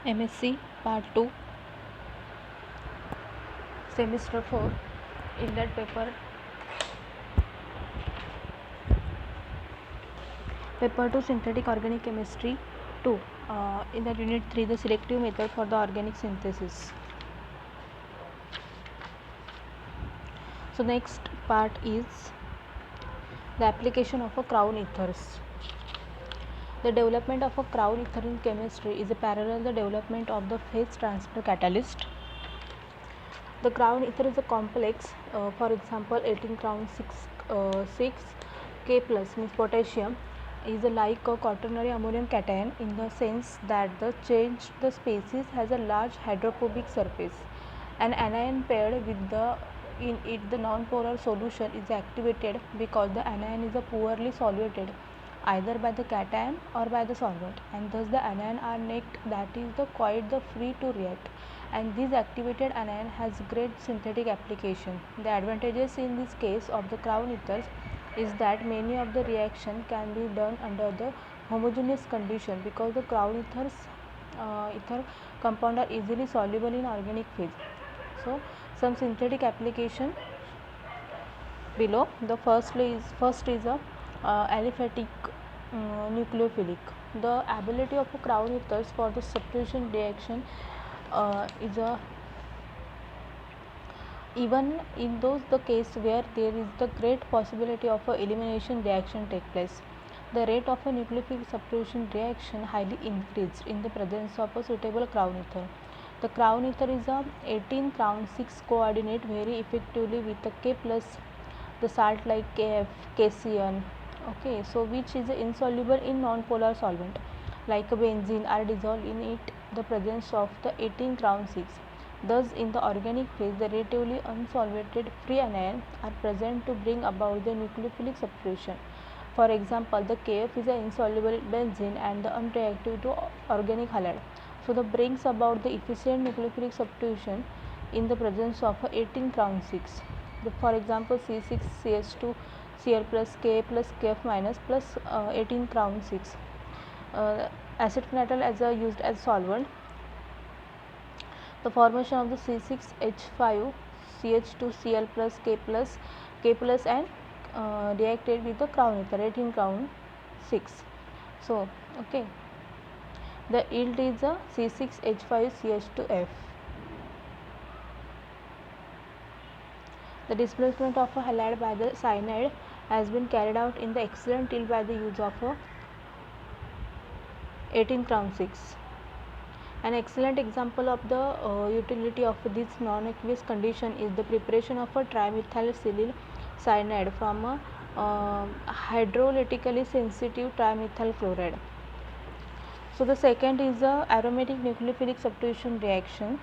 MSc Part 2 Semester 4. In that paper 2 Synthetic Organic Chemistry 2, in that unit 3 the selective method for the organic synthesis. So next part is the application of a crown ethers. The development of a crown ether in chemistry is a parallel the development of the phase transfer catalyst. The crown ether is a complex, for example 18 crown 6 K plus means potassium is like a quaternary ammonium cation in the sense that the change the species has a large hydrophobic surface. An anion paired with in it the non-polar solution is activated because the anion is a poorly solvated either by the cation or by the solvent, and thus the anion are naked, that is the quite the free to react, and this activated anion has great synthetic application. The advantages in this case of the crown ethers is that many of the reaction can be done under the homogeneous condition because the crown ether compound are easily soluble in organic phase. So some synthetic application below. The first is a aliphatic nucleophilic. The ability of a crown ethers for the substitution reaction is a even in those the case where there is the great possibility of a elimination reaction take place. The rate of a nucleophilic substitution reaction highly increased in the presence of a suitable crown ether. The crown ether is a 18 crown 6 coordinate very effectively with a K plus the salt like KF, KCN, okay, so which is insoluble in non-polar solvent like a benzene are dissolved in it the presence of the 18 crown 6. Thus, in the organic phase, the relatively unsolvated free anions are present to bring about the nucleophilic substitution. For example, the KF is an insoluble benzene and the unreactive to organic halide. So, the brings about the efficient nucleophilic substitution in the presence of 18 crown 6. For example, C6CH2 Cl plus Ka plus Kf minus plus 18 crown 6. Acetonitrile as used as solvent. The formation of the C6H5 CH2Cl plus K plus and reacted with the crown ether 18 crown 6. So, okay, the yield is a C6H5CH2F. The displacement of a halide by the cyanide has been carried out in the excellent yield by the use of a 18 crown 6. An excellent example of the utility of this non-aqueous condition is the preparation of a trimethylsilyl cyanide from a hydrolytically sensitive trimethyl chloride. So, the second is the aromatic nucleophilic substitution reaction.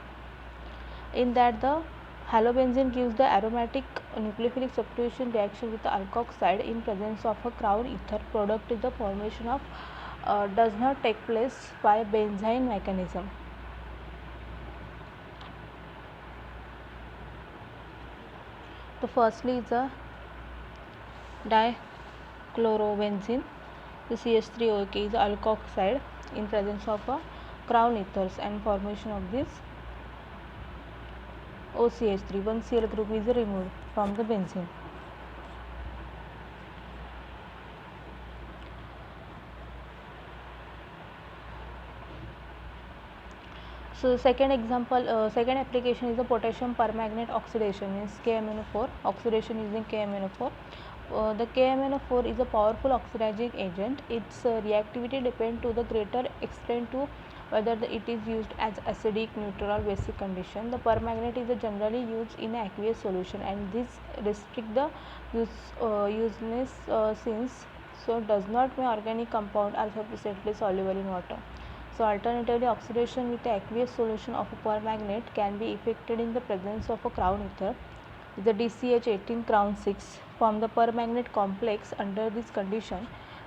In that the halobenzene gives the aromatic nucleophilic substitution reaction with the alkoxide in presence of a crown ether. Product is the formation of does not take place by benzene mechanism. The firstly is a dichlorovenzene. The CH3OK is alkoxide in presence of a crown ethers and formation of this OCH3. One Cl group is removed from the benzene. So, second application is the potassium permanganate oxidation, means KMnO4 oxidation using KMnO4. The KMnO4 is a powerful oxidizing agent. Its reactivity depends to the greater extent to whether it is used as acidic, neutral, basic condition. The permanganate is generally used in aqueous solution, and this restrict the useness since does not make organic compound are sufficiently soluble in water. So, alternatively, oxidation with the aqueous solution of a permanganate can be effected in the presence of a crown ether. The DCH18 crown 6 form the permanganate complex under this condition,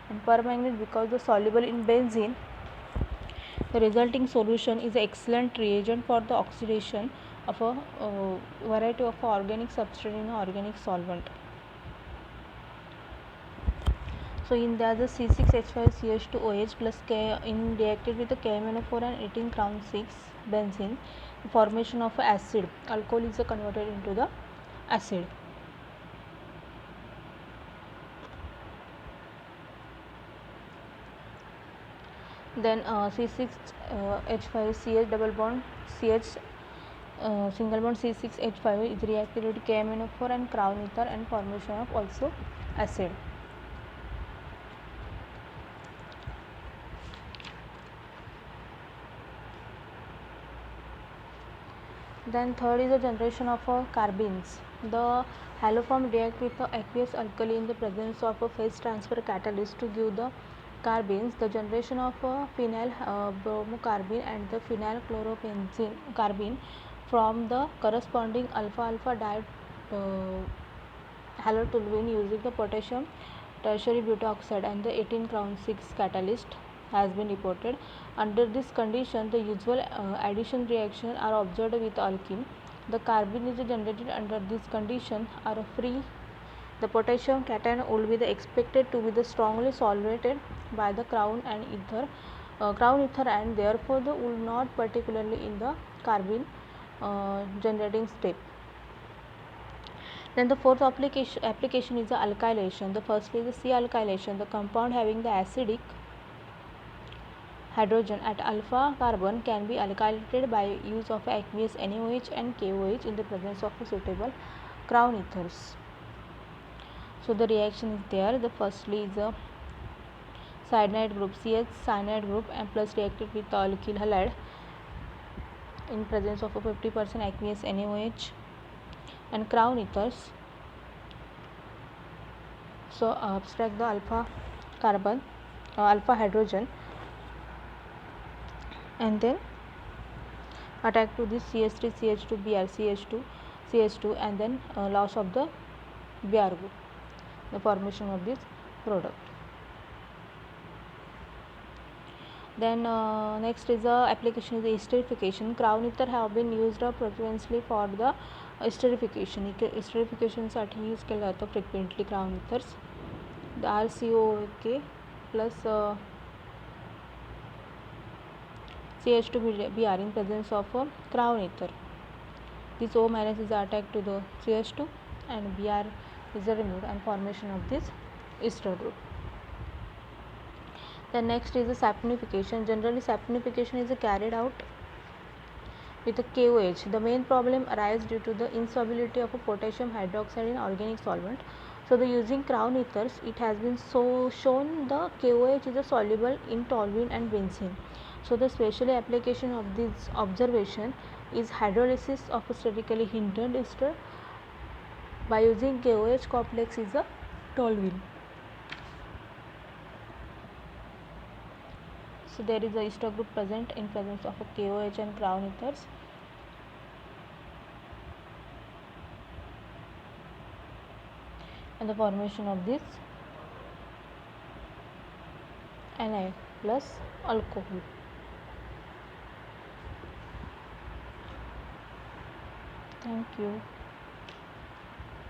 and permanganate because the soluble in benzene, the resulting solution is an excellent reagent for the oxidation of a variety of organic substrate in an organic solvent. So in that the C6H5CH2OH plus K in reacted with the KMnO4 and 18 crown 6 benzene, formation of acid. Alcohol is converted into the acid. Then C6H5CH double bond CH single bond C6H5 is reacted with KMnO4 and crown ether and formation of also acid. Then third is the generation of carbenes. The haloform react with the aqueous alkali in the presence of a phase transfer catalyst to give the carbenes. The generation of phenyl bromocarbene and the phenyl chloropenzene carbene from the corresponding alpha-alpha diet halotoluene using the potassium tertiary butoxide and the 18 crown 6 catalyst has been reported. Under this condition, the usual addition reaction are observed with alkene. The carbene is generated under this condition are free. The potassium cation will be expected to be the strongly solvated by the crown ether and therefore the will not particularly in the carbene generating step. Then the fourth application is the alkylation. The first is the C alkylation. The compound having the acidic hydrogen at alpha carbon can be alkylated by use of aqueous NaOH and KOH in the presence of suitable crown ethers. So the reaction is there. The firstly is a cyanide group CH cyanide group and plus reacted with the alkyl halide in presence of a 50% aqueous NaOH and crown ethers. So abstract the alpha carbon alpha hydrogen and then attack to this CH3 CH2 Br CH2 and then loss of the Br group, the formation of this product. Then next is the application is the esterification. Crown ether have been used frequently for the esterification. Esterification साठी use केला जातो frequently crown ethers. The RCOK plus CH2Br in presence of crown ether. This O minus is attacked to the CH2 and Br is removed and formation of this ester group. The next is the saponification. Generally saponification is carried out with a KOH. The main problem arises due to the insolubility of a potassium hydroxide in organic solvent. So the using crown ethers, it has been shown the KOH is soluble in toluene and benzene. So the special application of this observation is hydrolysis of a sterically hindered ester by using KOH complex is a toluene. So there is a ester group present in presence of a KOH and crown ethers. And the formation of this Ni plus alcohol. Thank you.